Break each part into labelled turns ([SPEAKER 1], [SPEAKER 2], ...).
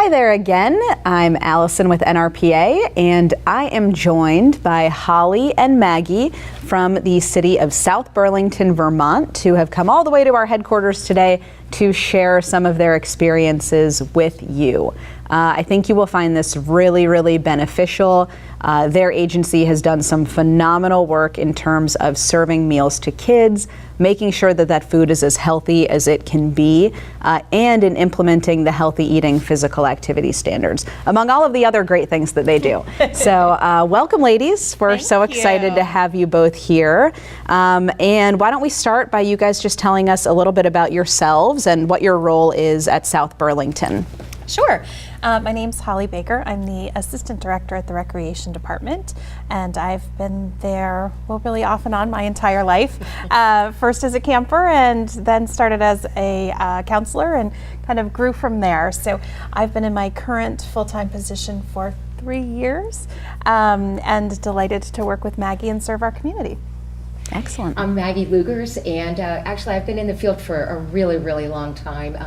[SPEAKER 1] Hi there again. I'm Allison with NRPA, and I am joined by Holly and Maggie from the city of South Burlington, Vermont, who have come all the way to our headquarters today to share some of their experiences with you. I think you will find this really, really beneficial. Their agency has done some phenomenal work in terms of serving meals to kids, making sure that that food is as healthy as it can be, and in implementing the healthy eating physical activity standards, among all of the other great things that they do. So welcome, ladies. We're so excited to have you both here. And why don't we start by you guys just telling us a little bit about yourselves and what your role is at South Burlington.
[SPEAKER 2] Sure. My name's Holly Baker. I'm the Assistant Director at the Recreation Department, and I've been there, well, really off and on my entire life. First as a camper, and then started as a counselor, and kind of grew from there. So I've been in my current full-time position for 3 years, and delighted to work with Maggie and serve our community.
[SPEAKER 1] Excellent.
[SPEAKER 3] I'm Maggie Lugers, and actually I've been in the field for a really, really long time.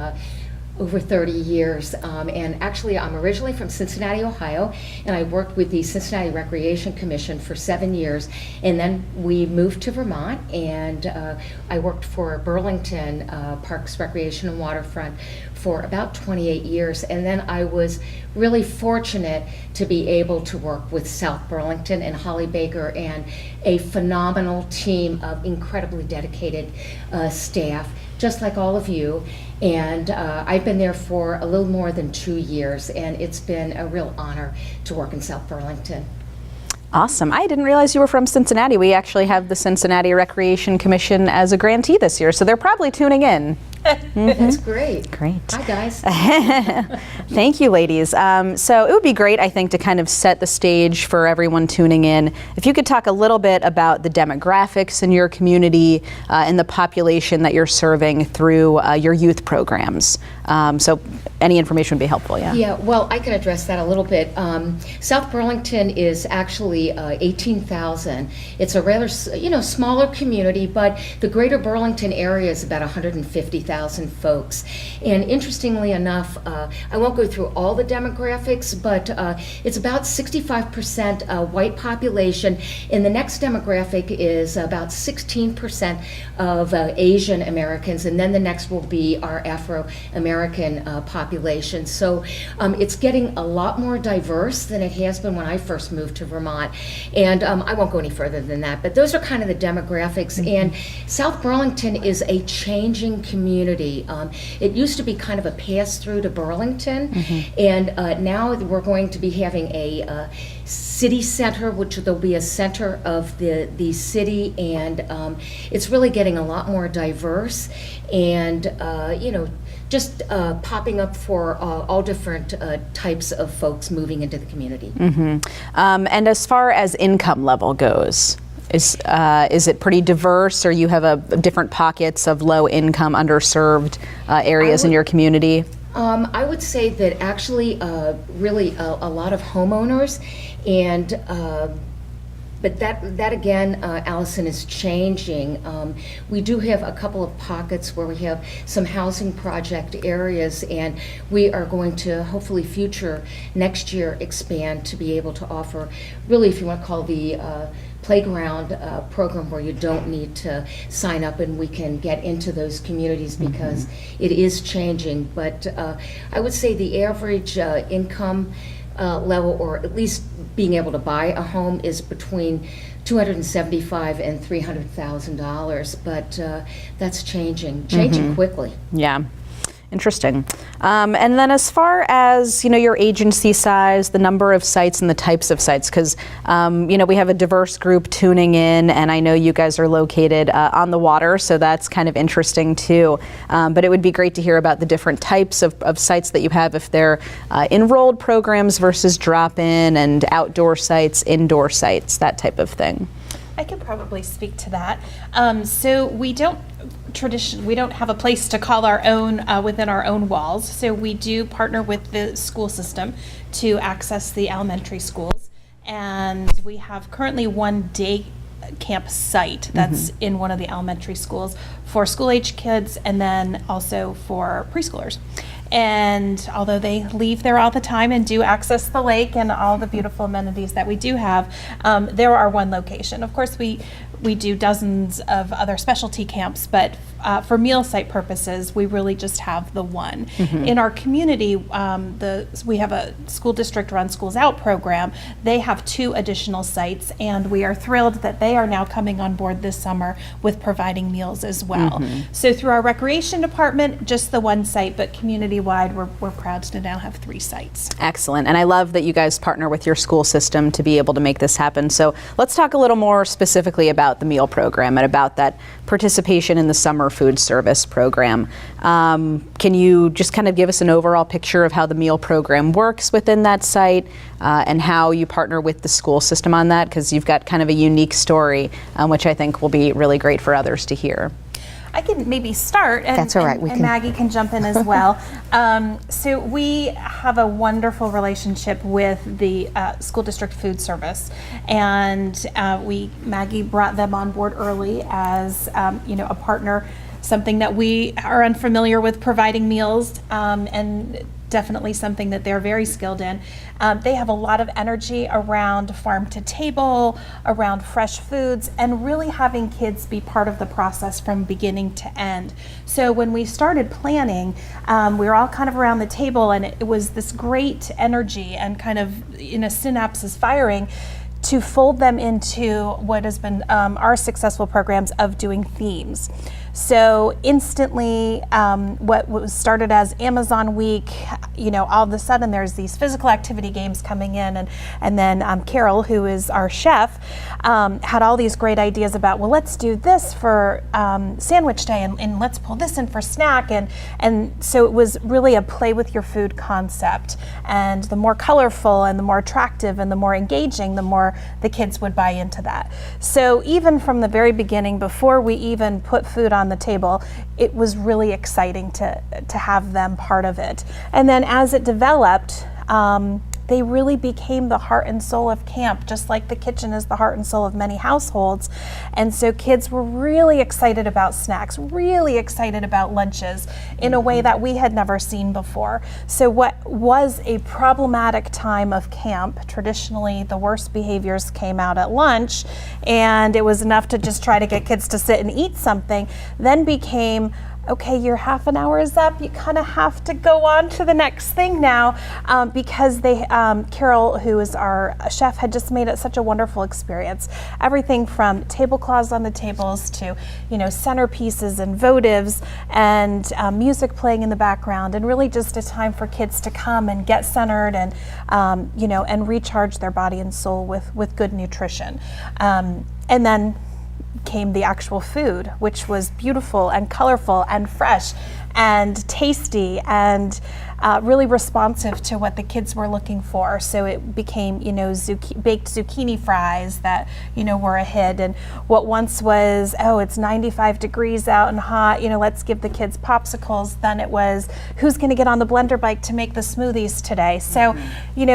[SPEAKER 3] Over 30 years, and actually I'm originally from Cincinnati, Ohio, and I worked with the Cincinnati Recreation Commission for 7 years, and then we moved to Vermont, and I worked for Burlington Parks, Recreation, and Waterfront for about 28 years, and then I was really fortunate to be able to work with South Burlington and Holly Baker and a phenomenal team of incredibly dedicated staff, just like all of you. And I've been there for a little more than 2 years, and it's been a real honor to work in South Burlington.
[SPEAKER 1] Awesome. I didn't realize you were from Cincinnati. We actually have the Cincinnati Recreation Commission as a grantee this year, so they're probably tuning in.
[SPEAKER 3] That's great.
[SPEAKER 1] Great.
[SPEAKER 3] Hi, guys.
[SPEAKER 1] Thank you, ladies. So it would be great, I think, to kind of set the stage for everyone tuning in. If you could talk a little bit about the demographics in your community and the population that you're serving through your youth programs. So any information would be helpful, yeah?
[SPEAKER 3] Yeah, well, I can address that a little bit. South Burlington is actually 18,000. It's a rather, smaller community, but the greater Burlington area is about 150,000 folks. And interestingly enough, I won't go through all the demographics, but it's about 65% white population, and the next demographic is about 16% of Asian Americans, and then the next will be our Afro-American population. So it's getting a lot more diverse than it has been when I first moved to Vermont. And I won't go any further than that, but those are kind of the demographics. And South Burlington is a changing community. It used to be kind of a pass-through to Burlington, and now we're going to be having a city center, which there'll be a center of the city, and it's really getting a lot more diverse, and just popping up for all different types of folks moving into the community.
[SPEAKER 1] And as far as income level goes, is it pretty diverse, or you have different pockets of low income, underserved areas in your community?
[SPEAKER 3] I would say that actually really a lot of homeowners, and but that again, Allison, is changing. We do have a couple of pockets where we have some housing project areas, and we are going to hopefully next year expand to be able to offer, really, if you want to call the playground program, where you don't need to sign up, and we can get into those communities because it is changing. But I would say the average income level, or at least being able to buy a home, is between $275,000 and $300,000. But that's changing quickly.
[SPEAKER 1] Yeah. Interesting. And then as far as, your agency size, the number of sites and the types of sites, because, we have a diverse group tuning in, and I know you guys are located on the water, so that's kind of interesting too. But it would be great to hear about the different types of sites that you have, if they're enrolled programs versus drop-in, and outdoor sites, indoor sites, that type of thing.
[SPEAKER 2] I can probably speak to that. So we don't have a place to call our own within our own walls. So we do partner with the school system to access the elementary schools, and we have currently one day camp site that's in one of the elementary schools for school age kids, and then also for preschoolers. And although they leave there all the time and do access the lake and all the beautiful amenities that we do have, there are one location. Of course, we do dozens of other specialty camps, but for meal site purposes, we really just have the one. In our community, we have a school district run Schools Out program. They have 2 additional sites, and we are thrilled that they are now coming on board this summer with providing meals as well. So through our recreation department, just the one site, but community-wide, we're proud to now have 3 sites.
[SPEAKER 1] Excellent. And I love that you guys partner with your school system to be able to make this happen. So let's talk a little more specifically about the meal program and about that participation in the summer food service program. Can you just kind of give us an overall picture of how the meal program works within that site and how you partner with the school system on that? Because you've got kind of a unique story, which I think will be really great for others to hear.
[SPEAKER 2] I can maybe start, and,
[SPEAKER 4] That's all right.
[SPEAKER 2] and Maggie can jump in as well. So we have a wonderful relationship with the school district food service, and Maggie brought them on board early as a partner, something that we are unfamiliar with, providing meals, and definitely something that they're very skilled in. They have a lot of energy around farm to table, around fresh foods, and really having kids be part of the process from beginning to end. So when we started planning, we were all kind of around the table, and it was this great energy and kind of, synapses firing to fold them into what has been our successful programs of doing themes. So instantly, what was started as Amazon Week, all of a sudden there's these physical activity games coming in, and then Carol, who is our chef, had all these great ideas about, well, let's do this for sandwich day, and let's pull this in for snack, and so it was really a play with your food concept, and the more colorful and the more attractive and the more engaging, the more the kids would buy into that. So even from the very beginning, before we even put food on the table, it was really exciting to have them part of it. And then as it developed, they really became the heart and soul of camp, just like the kitchen is the heart and soul of many households. And so kids were really excited about snacks, really excited about lunches in a way that we had never seen before. So what was a problematic time of camp, traditionally the worst behaviors came out at lunch, and it was enough to just try to get kids to sit and eat something, then became, okay, your half an hour is up, you kind of have to go on to the next thing now, because Carol, who is our chef, had just made it such a wonderful experience. Everything from tablecloths on the tables to, centerpieces and votives and music playing in the background, and really just a time for kids to come and get centered and, and recharge their body and soul with good nutrition. And then came the actual food, which was beautiful and colorful and fresh and tasty and really responsive to what the kids were looking for. So it became, baked zucchini fries that, were a hit. And what once was, it's 95 degrees out and hot, let's give the kids popsicles. Then it was, who's going to get on the blender bike to make the smoothies today? So,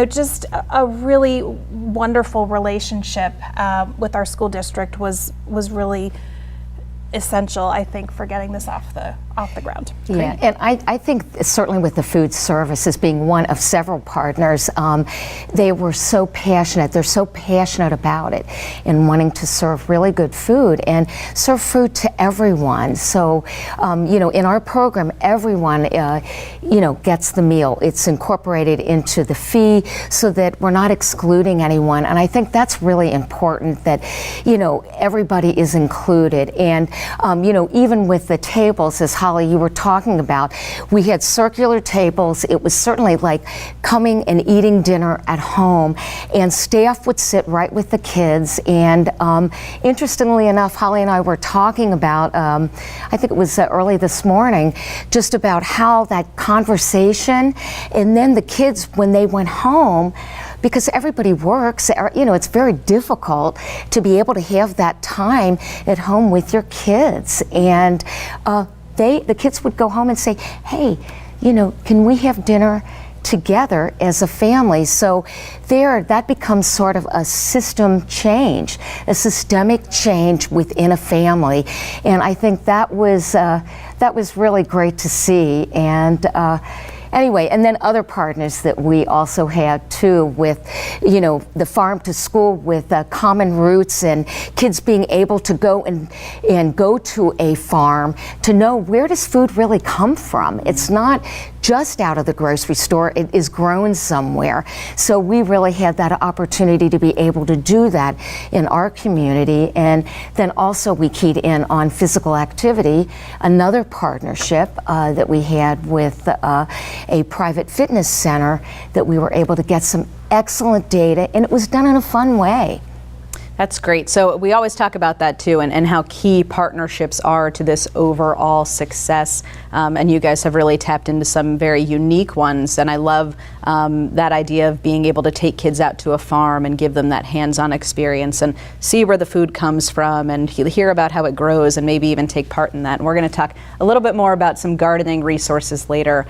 [SPEAKER 2] just a really wonderful relationship with our school district was really essential, I think, for getting this off the ground.
[SPEAKER 4] Yeah, and I think certainly with the food service as being one of several partners, they were so passionate. They're so passionate about it and wanting to serve really good food and serve food to everyone. So, in our program, everyone, gets the meal. It's incorporated into the fee so that we're not excluding anyone. And I think that's really important that, everybody is included. And, even with the tables, as Holly, you were talking about, we had circular tables. It was certainly like coming and eating dinner at home, and staff would sit right with the kids. And interestingly enough, Holly and I were talking about, I think it was early this morning, just about how that conversation, and then the kids, when they went home, because everybody works, it's very difficult to be able to have that time at home with your kids. And the kids would go home and say, hey, can we have dinner together as a family? So that becomes sort of a system change, a systemic change within a family. And I think that was really great to see. And anyway, and then other partners that we also had too, with, the farm to school with common roots, and kids being able to go and go to a farm to know, where does food really come from? It's not just out of the grocery store, it is grown somewhere. So we really had that opportunity to be able to do that in our community. And then also we keyed in on physical activity, another partnership that we had with a private fitness center, that we were able to get some excellent data, and it was done in a fun way.
[SPEAKER 1] That's great. So we always talk about that too, and how key partnerships are to this overall success. And you guys have really tapped into some very unique ones. And I love that idea of being able to take kids out to a farm and give them that hands-on experience and see where the food comes from and hear about how it grows and maybe even take part in that. And we're going to talk a little bit more about some gardening resources later.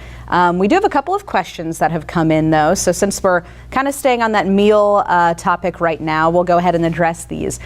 [SPEAKER 1] We do have a couple of questions that have come in though. So since we're kind of staying on that meal topic right now, we'll go ahead and address these.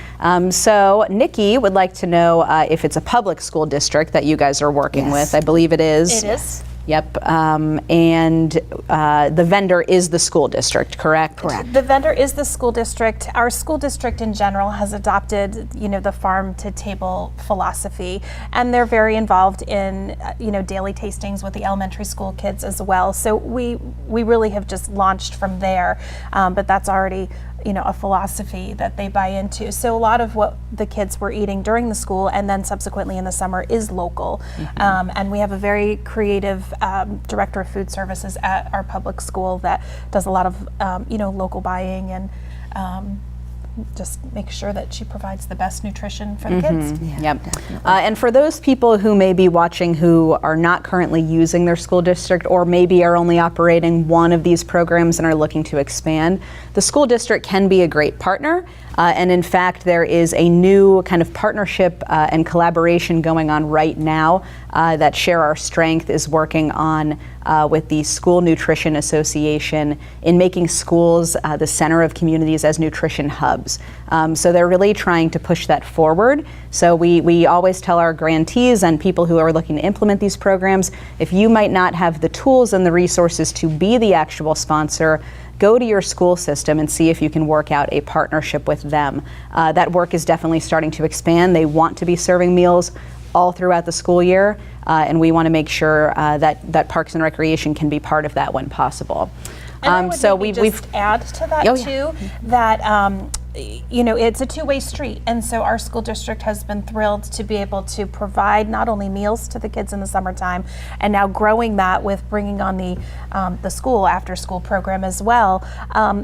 [SPEAKER 1] So Nikki would like to know if it's a public school district that you guys are working with. I believe it is.
[SPEAKER 2] It is.
[SPEAKER 1] Yep. And the vendor is the school district, correct?
[SPEAKER 4] Correct.
[SPEAKER 2] The vendor is the school district. Our school district in general has adopted, the farm to table philosophy, and they're very involved in, daily tastings with the elementary school kids as well. So we really have just launched from there, but that's already a philosophy that they buy into. So a lot of what the kids were eating during the school and then subsequently in the summer is local. And we have a very creative director of food services at our public school that does a lot of, local buying and just make sure that she provides the best nutrition for the kids.
[SPEAKER 1] Yep. And for those people who may be watching who are not currently using their school district, or maybe are only operating one of these programs and are looking to expand, the school district can be a great partner. And in fact, there is a new kind of partnership and collaboration going on right now that Share Our Strength is working on with the School Nutrition Association in making schools the center of communities as nutrition hubs. So they're really trying to push that forward. So we always tell our grantees and people who are looking to implement these programs, if you might not have the tools and the resources to be the actual sponsor, go to your school system and see if you can work out a partnership with them. That work is definitely starting to expand. They want to be serving meals all throughout the school year, and we want to make sure that Parks and Recreation can be part of that when possible.
[SPEAKER 2] And I would
[SPEAKER 1] so
[SPEAKER 2] maybe
[SPEAKER 1] we've
[SPEAKER 2] just add to that too, that it's a two-way street, and so our school district has been thrilled to be able to provide not only meals to the kids in the summertime, and now growing that with bringing on the school after-school program as well,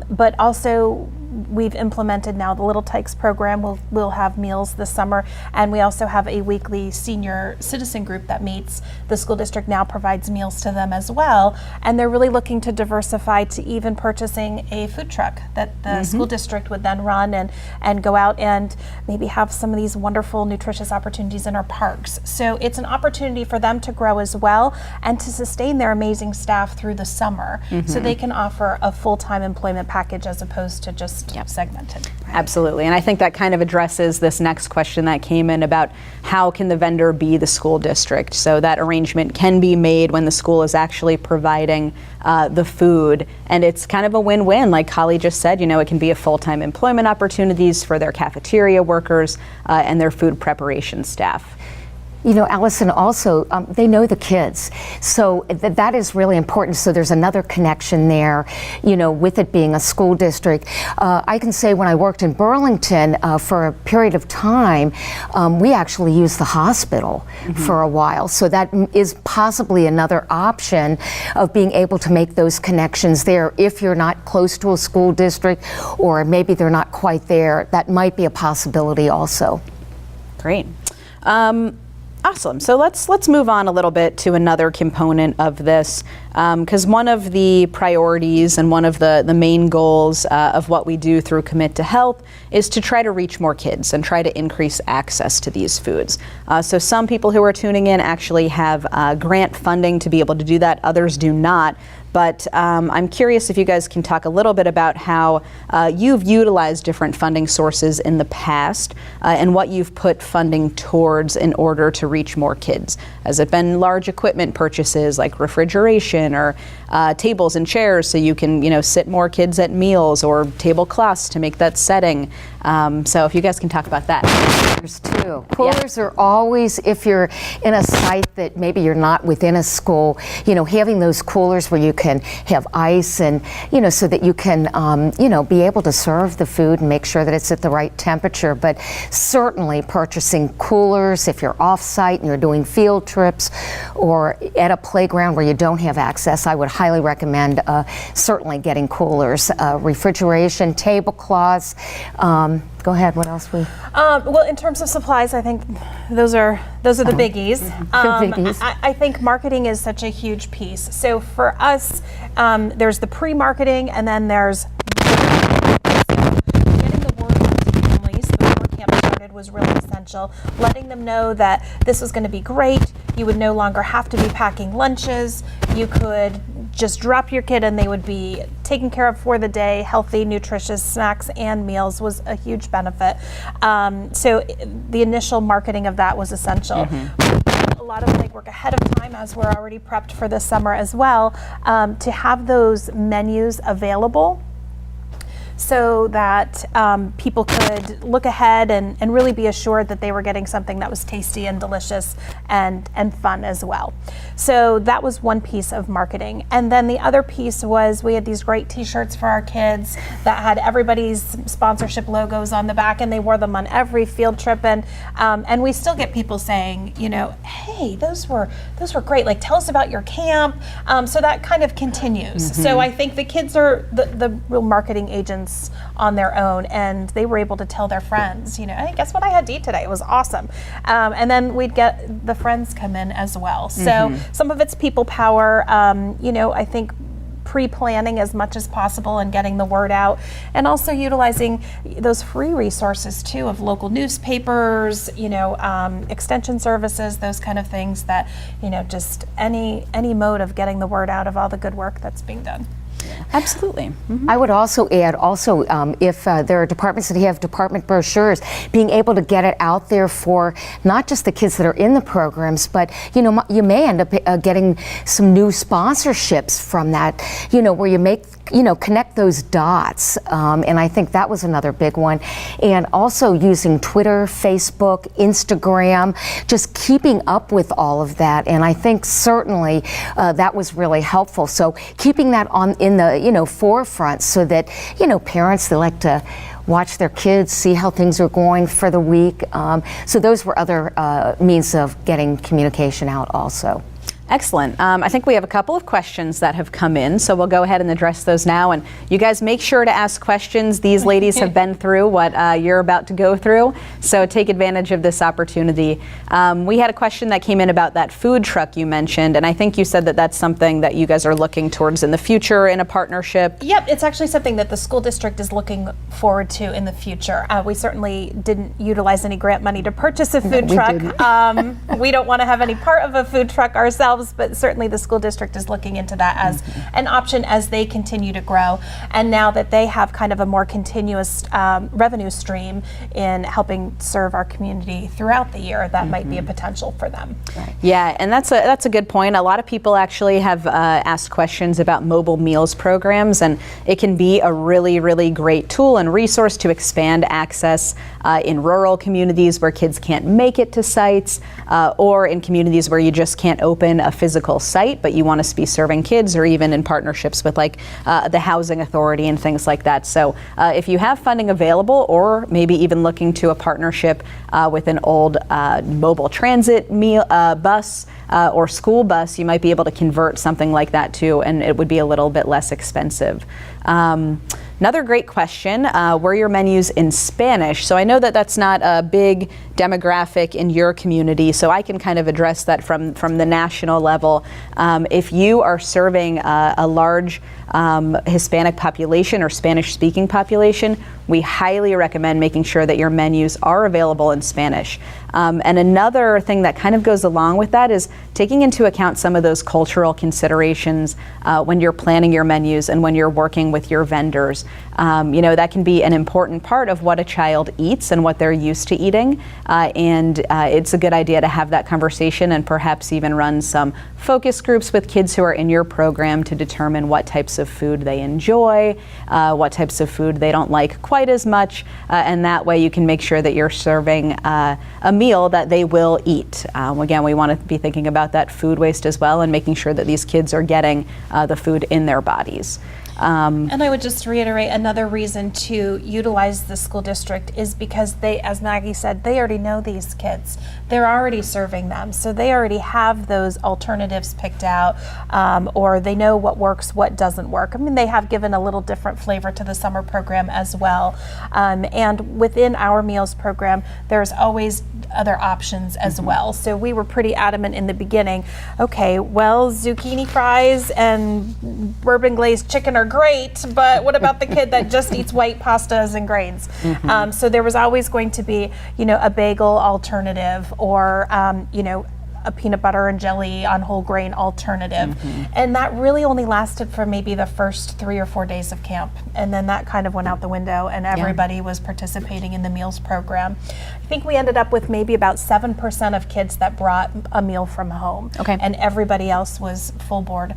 [SPEAKER 2] but also we've implemented now the Little Tykes program. We'll have meals this summer, and we also have a weekly senior citizen group that meets. The school district now provides meals to them as well, and they're really looking to diversify to even purchasing a food truck that the school district would then run and go out and maybe have some of these wonderful nutritious opportunities in our parks. So it's an opportunity for them to grow as well and to sustain their amazing staff through the summer, so they can offer a full-time employment package as opposed to just segmented.
[SPEAKER 1] Absolutely, and I think that kind of addresses this next question that came in about how can the vendor be the school district. So that arrangement can be made when the school is actually providing the food, and it's kind of a win-win. Like Holly just said, it can be a full-time employment opportunities for their cafeteria workers and their food preparation staff.
[SPEAKER 4] Allison, also, they know the kids. So that is really important. So there's another connection there, with it being a school district. I can say when I worked in Burlington for a period of time, we actually used the hospital for a while. So that is possibly another option of being able to make those connections there. If you're not close to a school district, or maybe they're not quite there, that might be a possibility also.
[SPEAKER 1] Great. Awesome. So let's move on a little bit to another component of this, because one of the priorities and one of the main goals of what we do through Commit to Health is to try to reach more kids and try to increase access to these foods. So some people who are tuning in actually have grant funding to be able to do that. Others do not. but I'm curious if you guys can talk a little bit about how you've utilized different funding sources in the past and what you've put funding towards in order to reach more kids. Has it been large equipment purchases like refrigeration or tables and chairs so you can, sit more kids at meals, or tablecloths to make that setting? So if you guys can talk about that.
[SPEAKER 4] Coolers too. Coolers are always, if you're in a site that maybe you're not within a school, having those coolers where you can have ice and, so that you can, be able to serve the food and make sure that it's at the right temperature. But certainly purchasing coolers if you're off-site and you're doing field trips or at a playground where you don't have access, I would highly recommend certainly getting coolers. Refrigeration, tablecloths. Go ahead. What else we?
[SPEAKER 2] Well, in terms of supplies, I think those are the biggies. I think marketing is such a huge piece. So for us, there's the pre-marketing, and then there's getting the word out to families before camp started was really essential. Letting them know that this was going to be great. You would no longer have to be packing lunches. You could just drop your kid and they would be taken care of for the day. Healthy, nutritious snacks and meals was a huge benefit. So the initial marketing of that was essential. A lot of legwork ahead of time, as we're already prepped for this summer as well, to have those menus available so that people could look ahead and really be assured that they were getting something that was tasty and delicious and fun as well. So that was one piece of marketing. And then the other piece was we had these great t-shirts for our kids that had everybody's sponsorship logos on the back, and they wore them on every field trip. And we still get people saying, hey, those were great. Like, tell us about your camp. So that kind of continues. So I think the kids are the real marketing agents on their own, and they were able to tell their friends, hey, guess what I had to eat today? It was awesome. And then we'd get the friends come in as well. So some of it's people power, I think pre-planning as much as possible and getting the word out, and also utilizing those free resources too of local newspapers, extension services, those kind of things that, just any mode of getting the word out of all the good work that's being done.
[SPEAKER 1] Absolutely.
[SPEAKER 4] I would also add, if there are departments that have department brochures, being able to get it out there for not just the kids that are in the programs, but you may end up getting some new sponsorships from that, where you make connect those dots, and I think that was another big one. And also using Twitter, Facebook, Instagram, just keeping up with all of that. And I think certainly that was really helpful. So keeping that in the forefront, so that parents, they like to watch their kids, see how things are going for the week. So those were other means of getting communication out also.
[SPEAKER 1] Excellent. I think we have a couple of questions that have come in, so we'll go ahead and address those now. And you guys make sure to ask questions. These ladies have been through what you're about to go through, so take advantage of this opportunity. We had a question that came in about that food truck you mentioned, and I think you said that that's something that you guys are looking towards in the future in a partnership.
[SPEAKER 2] Yep, it's actually something that the school district is looking forward to in the future. We certainly didn't utilize any grant money to purchase a food truck. We don't want to have any part of a food truck ourselves, but certainly the school district is looking into that as an option as they continue to grow. And now that they have kind of a more continuous revenue stream in helping serve our community throughout the year, that might be a potential for them.
[SPEAKER 1] Right. Yeah, and that's a good point. A lot of people actually have asked questions about mobile meals programs, and it can be a really, really great tool and resource to expand access in rural communities where kids can't make it to sites, or in communities where you just can't open a physical site, but you want to be serving kids, or even in partnerships with the housing authority and things like that. So if you have funding available, or maybe even looking to a partnership with an old mobile transit bus or school bus, you might be able to convert something like that too, and it would be a little bit less expensive. Another great question, were your menus in Spanish? So I know that that's not a big demographic in your community, so I can kind of address that from the national level. If you are serving a large Hispanic population or Spanish-speaking population, we highly recommend making sure that your menus are available in Spanish. And another thing that kind of goes along with that is taking into account some of those cultural considerations when you're planning your menus and when you're working with your vendors. That can be an important part of what a child eats and what they're used to eating. And it's a good idea to have that conversation and perhaps even run some focus groups with kids who are in your program to determine what types of food they enjoy, what types of food they don't like quite as much, and that way you can make sure that you're serving a meal that they will eat. Again, we want to be thinking about that food waste as well and making sure that these kids are getting the food in their bodies.
[SPEAKER 2] And I would just reiterate, another reason to utilize the school district is because they, as Maggie said, they already know these kids. They're already serving them, so they already have those alternatives picked out, or they know what works, what doesn't work. I mean, they have given a little different flavor to the summer program as well. And within our meals program, there's always other options as well. So we were pretty adamant in the beginning, okay, well, zucchini fries and bourbon glazed chicken are great, but what about the kid that just eats white pastas and grains? So there was always going to be, a bagel alternative, or, a peanut butter and jelly on whole grain alternative. And that really only lasted for maybe the first 3 or 4 days of camp. And then that kind of went out the window, and everybody was participating in the meals program. I think we ended up with maybe about 7% of kids that brought a meal from home.
[SPEAKER 1] Okay.
[SPEAKER 2] And everybody else was full board,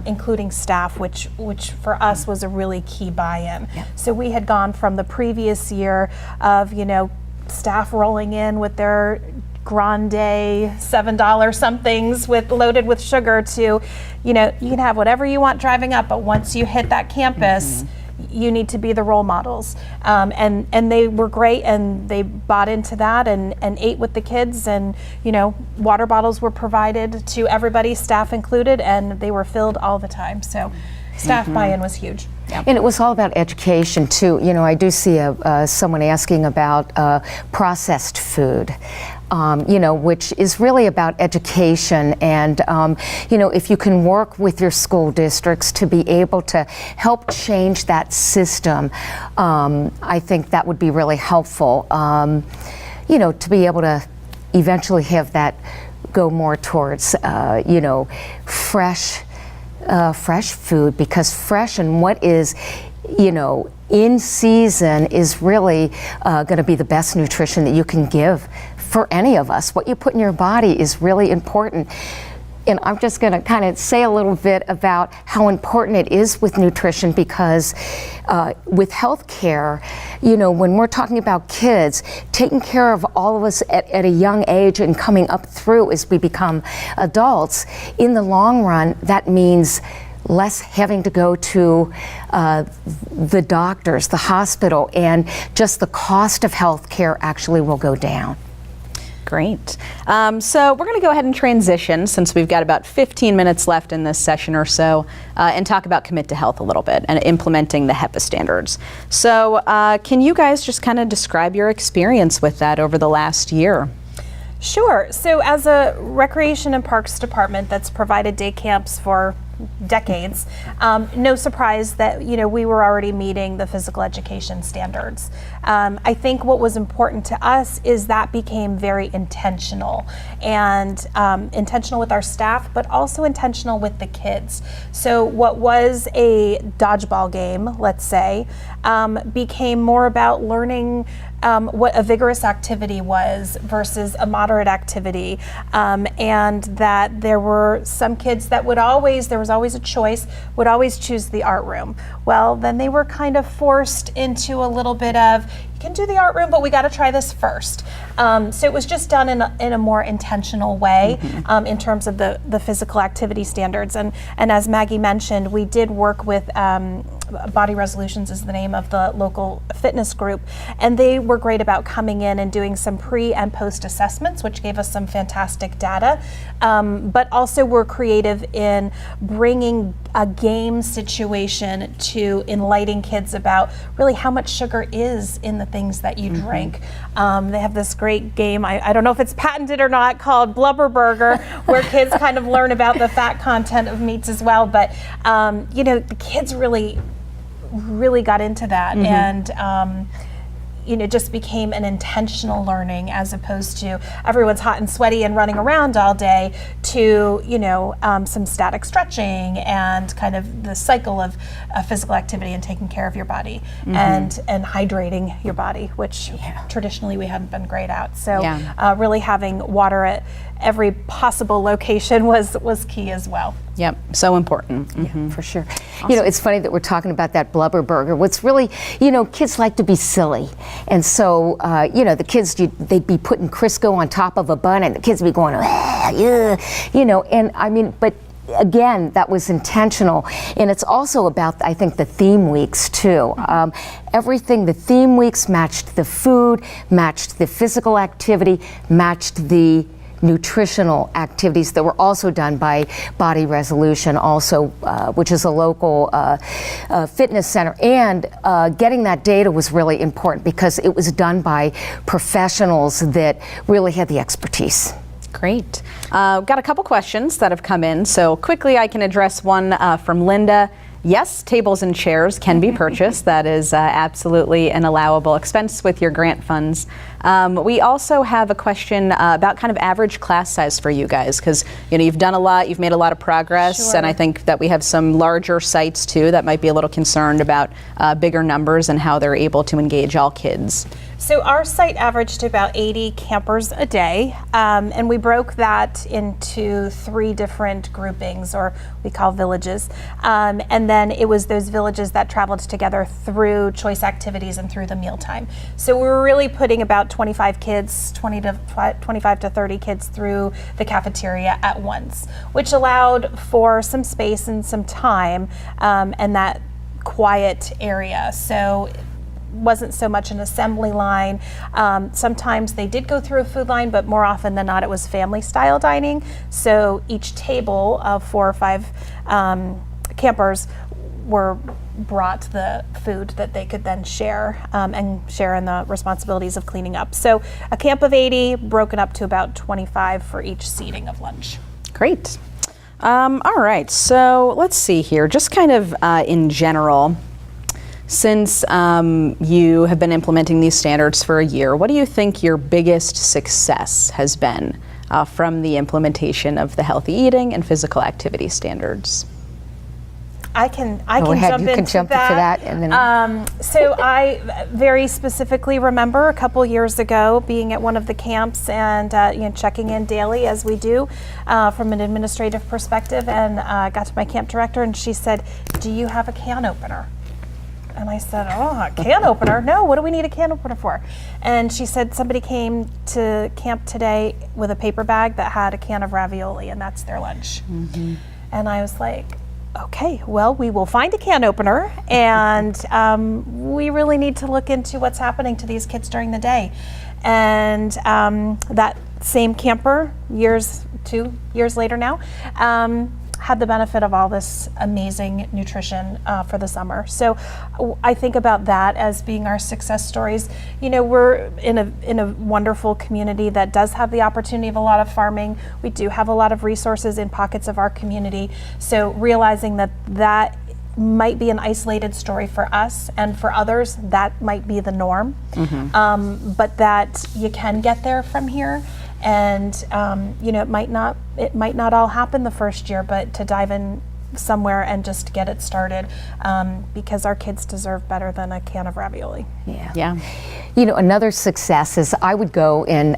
[SPEAKER 2] including staff, which for us was a really key buy-in. So we had gone from the previous year of, staff rolling in with their grande $7 somethings loaded with sugar to, you can have whatever you want driving up, but once you hit that campus, you need to be the role models. And they were great, and they bought into that and ate with the kids, and water bottles were provided to everybody, staff included, and they were filled all the time. So staff buy-in was huge.
[SPEAKER 4] And it was all about education too. I do see someone asking about processed food. Which is really about education, and if you can work with your school districts to be able to help change that system, I think that would be really helpful, to be able to eventually have that go more towards, fresh food, because fresh and what is, in season is really going to be the best nutrition that you can give for any of us. What you put in your body is really important. And I'm just going to kind of say a little bit about how important it is with nutrition, because with health care, when we're talking about kids, taking care of all of us at a young age and coming up through as we become adults, in the long run, that means less having to go to the doctors, the hospital, and just the cost of health care actually will go down.
[SPEAKER 1] Great. So we're going to go ahead and transition, since we've got about 15 minutes left in this session or so, and talk about Commit to Health a little bit and implementing the Hepa standards. So can you guys just kind of describe your experience with that over the last year?
[SPEAKER 2] Sure. So as a Recreation and Parks Department that's provided day camps for decades, no surprise that we were already meeting the physical education standards. I think what was important to us is that became very intentional, and intentional with our staff, but also intentional with the kids. So what was a dodgeball game, let's say, became more about learning what a vigorous activity was versus a moderate activity, and that there were some kids that there was always a choice, would always choose the art room. Well, then they were kind of forced into a little bit of, you can do the art room, but we got to try this first. So it was just done in a more intentional way in terms of the physical activity standards. And as Maggie mentioned, we did work with Body Resolutions is the name of the local fitness group, and they were great about coming in and doing some pre and post assessments, which gave us some fantastic data, but also were creative in bringing a game situation to enlighten kids about really how much sugar is in the things that you drink. They have this great game, I don't know if it's patented or not, called Blubber Burger, where kids kind of learn about the fat content of meats as well. But the kids really got into that, and just became an intentional learning, as opposed to everyone's hot and sweaty and running around all day, to some static stretching and kind of the cycle of physical activity and taking care of your body, and hydrating your body, which traditionally we hadn't been great at. So really having water at every possible location was key as well.
[SPEAKER 1] Yep, so important.
[SPEAKER 4] Yeah, for sure. Awesome. It's funny that we're talking about that Blubber Burger. What's really, kids like to be silly. And so, the kids, they'd be putting Crisco on top of a bun, and the kids would be going, yeah, and I mean, but again, that was intentional. And it's also about, I think, the theme weeks too. Everything, the theme weeks matched the food, matched the physical activity, matched the nutritional activities that were also done by Body Resolution, also, which is a local fitness center. And getting that data was really important because it was done by professionals that really had the expertise.
[SPEAKER 1] Great. Got a couple questions that have come in, so quickly I can address one from Linda. Yes, tables and chairs can be purchased. That is absolutely an allowable expense with your grant funds. We also have a question about kind of average class size for you guys, because you've done a lot, you've made a lot of progress,
[SPEAKER 2] Sure.
[SPEAKER 1] and I think that we have some larger sites too that might be a little concerned about bigger numbers and how they're able to engage all kids.
[SPEAKER 2] So our site averaged about 80 campers a day, and we broke that into 3 different groupings, or we call villages. And then it was those villages that traveled together through choice activities and through the mealtime. So we were really putting about 25 kids, 25 to 30 kids through the cafeteria at once, which allowed for some space and some time, and that quiet area. So wasn't so much an assembly line. Sometimes they did go through a food line, but more often than not it was family style dining. So each table of 4 or 5 campers brought the food that they could then share, and share in the responsibilities of cleaning up. So a camp of 80 broken up to about 25 for each seating of lunch.
[SPEAKER 1] Great. All right, so let's see here, just kind of in general, since you have been implementing these standards for a year, what do you think your biggest success has been from the implementation of the healthy eating and physical activity standards?
[SPEAKER 2] I can
[SPEAKER 4] You can jump into that, and then.
[SPEAKER 2] So I very specifically remember a couple years ago being at one of the camps and checking in daily, as we do from an administrative perspective, and got to my camp director, and she said, "Do you have a can opener?" And I said, "Oh, a can opener? No, what do we need a can opener for?" And she said, "Somebody came to camp today with a paper bag that had a can of ravioli, and that's their lunch." Mm-hmm. And I was like, okay, well, we will find a can opener, and we really need to look into what's happening to these kids during the day. And that same camper, 2 years later now, had the benefit of all this amazing nutrition for the summer. So I think about that as being our success stories. We're in a wonderful community that does have the opportunity of a lot of farming. We do have a lot of resources in pockets of our community. So realizing that might be an isolated story for us, and for others that might be the norm, but that you can get there from here. And it might not all happen the first year, but to dive in somewhere and just get it started, because our kids deserve better than a can of ravioli.
[SPEAKER 1] Yeah.
[SPEAKER 4] Another success is I would go and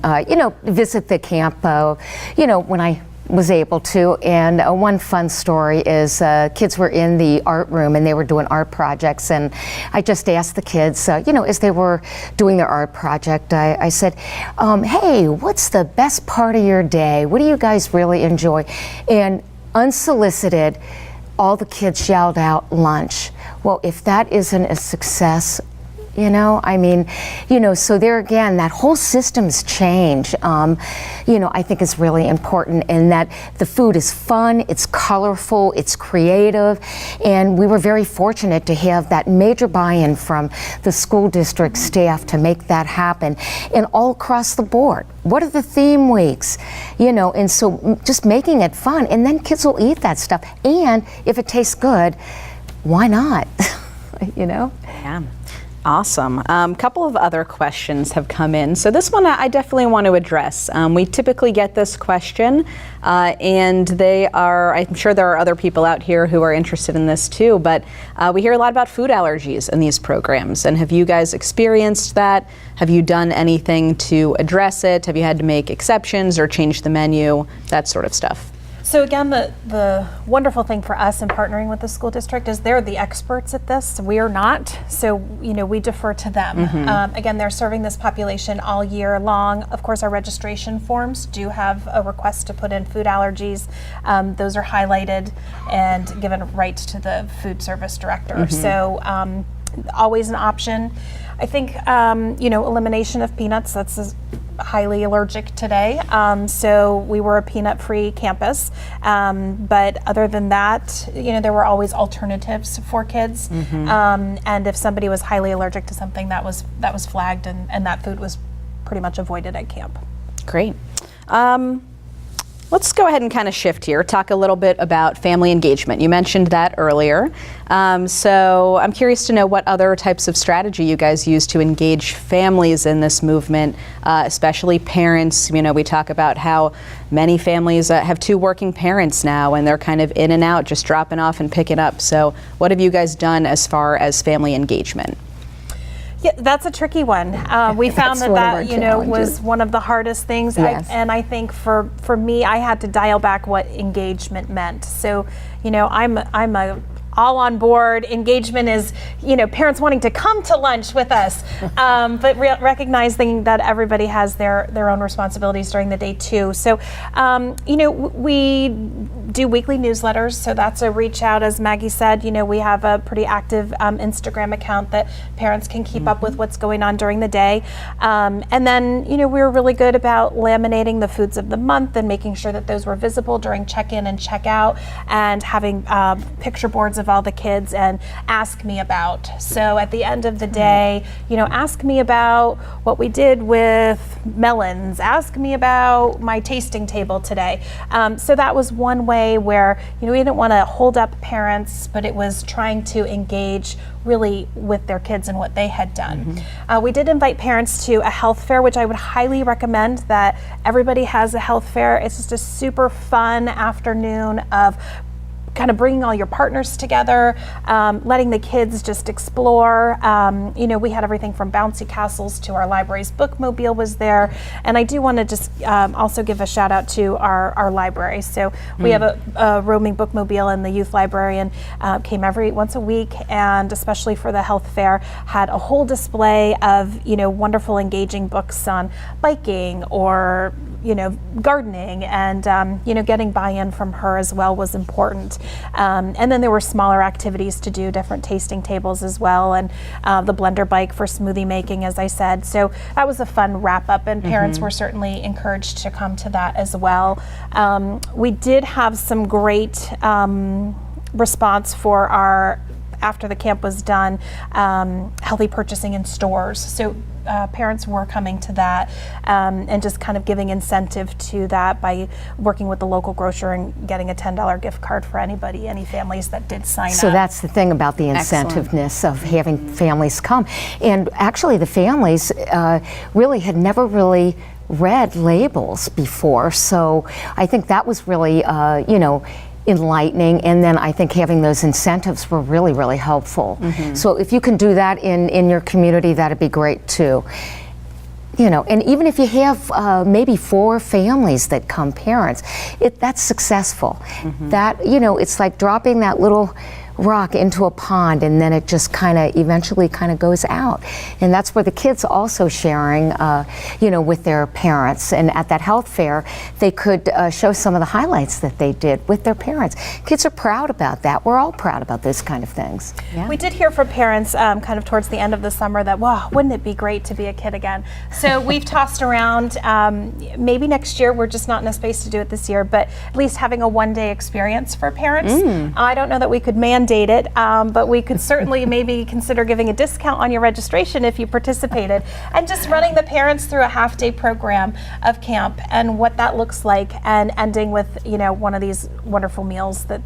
[SPEAKER 4] visit the camp when I was able to, and one fun story is kids were in the art room and they were doing art projects, and I just asked the kids, as they were doing their art project, I said, hey, what's the best part of your day? What do you guys really enjoy? And unsolicited, all the kids yelled out lunch. Well, if that isn't a success, You know, I mean, you know, so there again, that whole system's change, you know, I think is really important, and that the food is fun, it's colorful, it's creative, and we were very fortunate to have that major buy-in from the school district staff to make that happen, and all across the board. What are the theme weeks? You know, and so just making it fun, and then kids will eat that stuff, and if it tastes good, why not? You know?
[SPEAKER 1] Yeah. Awesome. Couple of other questions have come in. So this one I definitely want to address. We typically get this question, and I'm sure there are other people out here who are interested in this too, but we hear a lot about food allergies in these programs. And have you guys experienced that? Have you done anything to address it? Have you had to make exceptions or change the menu? That sort of stuff.
[SPEAKER 2] So again, the wonderful thing for us in partnering with the school district is they're the experts at this. We are not, so you know, we defer to them. Again, they're serving this population all year long. Of course, our registration forms do have a request to put in food allergies. Those are highlighted and given right to the food service director. So always an option. I think you know, elimination of peanuts, that's highly allergic today, so we were a peanut-free campus, but other than that, you know, there were always alternatives for kids, and if somebody was highly allergic to something, that was flagged, and that food was pretty much avoided at camp.
[SPEAKER 1] Great. Let's go ahead and kind of shift here, talk a little bit about family engagement. You mentioned that earlier. So I'm curious to know what other types of strategy you guys use to engage families in this movement, especially parents. You know, we talk about how many families have two working parents now, and they're kind of in and out, just dropping off and picking up. So what have you guys done as far as family engagement?
[SPEAKER 2] Yeah, that's a tricky one. We found that you know, was one of the hardest things.
[SPEAKER 4] Yes.
[SPEAKER 2] And I think for me, I had to dial back what engagement meant. So, you know, I'm a all on board. Engagement is, you know, parents wanting to come to lunch with us, but recognizing that everybody has their own responsibilities during the day too. So, you know, we do weekly newsletters, so that's a reach out. As Maggie said, you know, we have a pretty active Instagram account that parents can keep up with what's going on during the day. And then, you know, we were really good about laminating the foods of the month and making sure that those were visible during check-in and check-out, and having picture boards of all the kids and ask me about. So at the end of the day, you know, ask me about what we did with melons, ask me about my tasting table today. So that was one way where, you know, we didn't want to hold up parents, but it was trying to engage really with their kids and what they had done. We did invite parents to a health fair, which I would highly recommend that everybody has a health fair. It's just a super fun afternoon of kind of bringing all your partners together, letting the kids just explore. You know, we had everything from bouncy castles to our library's bookmobile was there. And I do want to just also give a shout out to our library. So we have a roaming bookmobile, and the youth librarian came every once a week, and especially for the health fair, had a whole display of, you know, wonderful engaging books on biking or, you know, gardening, and you know, getting buy-in from her as well was important. And then there were smaller activities to do, different tasting tables as well, and the blender bike for smoothie making, as I said. So that was a fun wrap up, and parents were certainly encouraged to come to that as well. We did have some great response for our, after the camp was done, healthy purchasing in stores. So parents were coming to that, and just kind of giving incentive to that by working with the local grocer and getting a $10 gift card for anybody, any families that did sign up.
[SPEAKER 4] So that's the thing about the incentiveness of having families come. And actually the families really had never really read labels before, so I think that was really, you know, enlightening, and then I think having those incentives were really, really helpful. So if you can do that in your community, that'd be great too. You know, and even if you have maybe 4 families that come, parents, that's successful. That, you know, it's like dropping that little rock into a pond, and then it just kind of eventually kind of goes out. And that's where the kids also sharing, with their parents. And at that health fair, they could show some of the highlights that they did with their parents. Kids are proud about that. We're all proud about those kind of things.
[SPEAKER 1] Yeah.
[SPEAKER 2] We did hear from parents kind of towards the end of the summer that, wow, wouldn't it be great to be a kid again? So we've tossed around, maybe next year, we're just not in a space to do it this year, but at least having a one-day experience for parents. I don't know that we could mandate it, but we could certainly maybe consider giving a discount on your registration if you participated, and just running the parents through a half-day program of camp and what that looks like, and ending with one of these wonderful meals that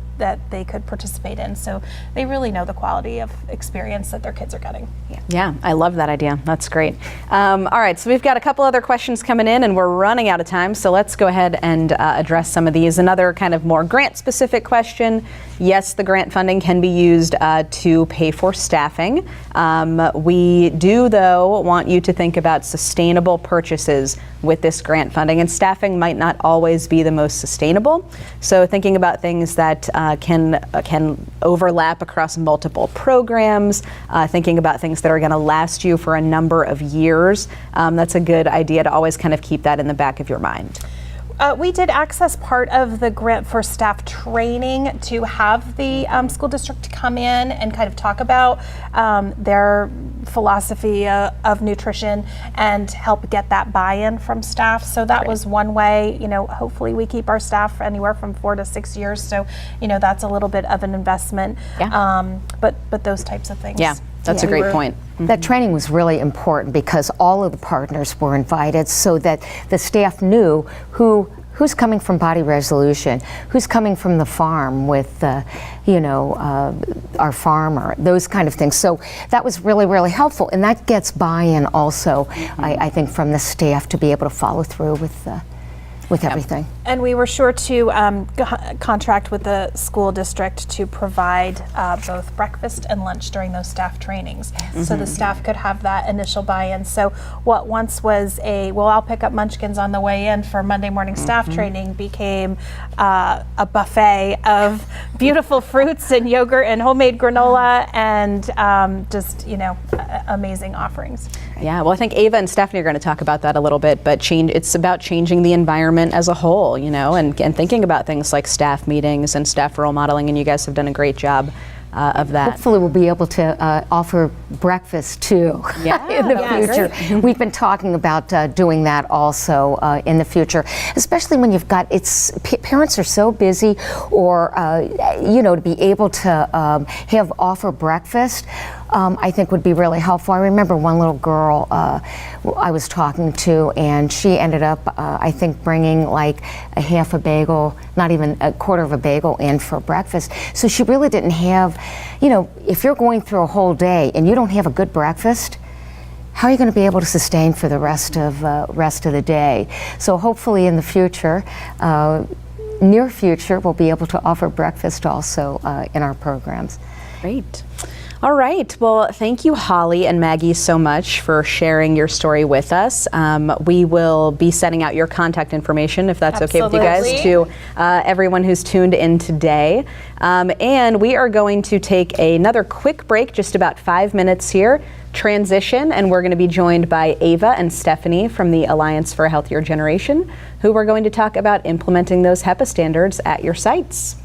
[SPEAKER 2] they could participate in, so they really know the quality of experience that their kids are getting.
[SPEAKER 1] Yeah, I love that idea. That's great. All right, so we've got a couple other questions coming in, and we're running out of time, so let's go ahead and address some of these. Another kind of more grant-specific question. Yes, the grant funding can be used to pay for staffing. We do, though, want you to think about sustainable purchases with this grant funding, and staffing might not always be the most sustainable. So thinking about things that can overlap across multiple programs, thinking about things that are going to last you for a number of years. That's a good idea to always kind of keep that in the back of your mind.
[SPEAKER 2] We did access part of the grant for staff training to have the school district come in and kind of talk about their philosophy of nutrition and help get that buy-in from staff. So that was one way. Hopefully we keep our staff anywhere from 4 to 6 years. So that's a little bit of an investment.
[SPEAKER 1] Yeah.
[SPEAKER 2] But those types of things.
[SPEAKER 1] Yeah. That's a great point.
[SPEAKER 4] That training was really important because all of the partners were invited so that the staff knew who's coming from Body Resolution, who's coming from the farm with, our farmer, those kind of things. So that was really, really helpful, and that gets buy-in also, I think, from the staff to be able to follow through with everything.
[SPEAKER 2] And we were sure to contract with the school district to provide both breakfast and lunch during those staff trainings, so the staff could have that initial buy-in. So what once was I'll pick up munchkins on the way in for Monday morning staff training became a buffet of beautiful fruits and yogurt and homemade granola and amazing offerings.
[SPEAKER 1] Yeah, well, I think Ava and Stephanie are going to talk about that a little bit, but it's about changing the environment as a whole, and thinking about things like staff meetings and staff role modeling, and you guys have done a great job of that.
[SPEAKER 4] Hopefully we'll be able to offer breakfast too in the future. Great. We've been talking about doing that also in the future, especially when you've got, parents are so busy, or to be able to offer breakfast, I think would be really helpful. I remember one little girl I was talking to, and she ended up, I think, bringing like a half a bagel, not even a quarter of a bagel in for breakfast. So she really didn't have, if you're going through a whole day and you don't have a good breakfast, how are you going to be able to sustain for the rest of the day? So hopefully in the future, near future, we'll be able to offer breakfast also in our programs.
[SPEAKER 1] Great. All right. Well, thank you, Holly and Maggie, so much for sharing your story with us. We will be sending out your contact information, if that's okay with you guys, to everyone who's tuned in today. And we are going to take another quick break, just about 5 minutes here, transition, and we're going to be joined by Ava and Stephanie from the Alliance for a Healthier Generation, who are going to talk about implementing those HEPA standards at your sites.